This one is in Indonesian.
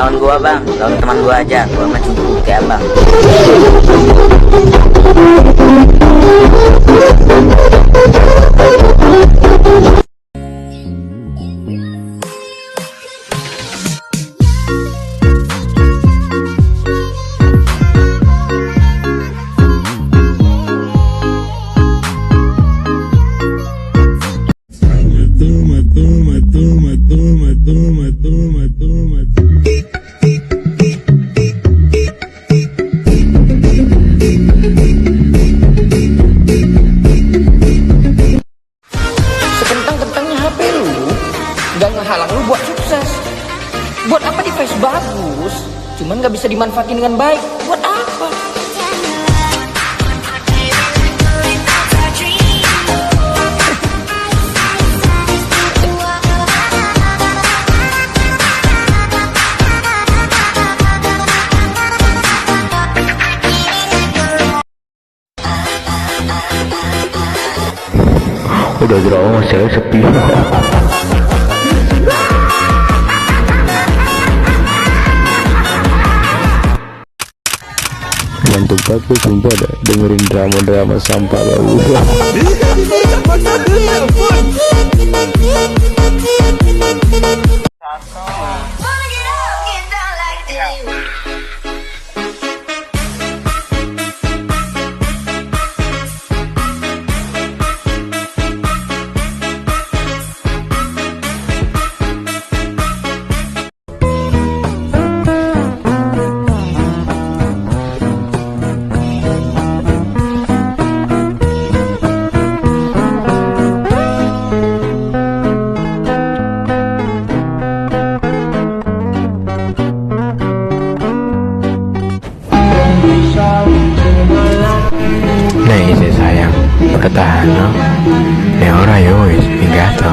lawan gua bang, lawan teman gua aja, gua mah cukup ya bang. Sekentang-kentangnya HP lu gak ngehalang lu buat sukses. Buat apa device bagus cuman gak bisa dimanfaatin dengan baik? Buat apa? Udah drama saya sepi. Ngantuk banget sumpah dah dengerin drama sampah lalu. Nah, isi sayang, bertahan no. Ya ora yo wis, minggat to.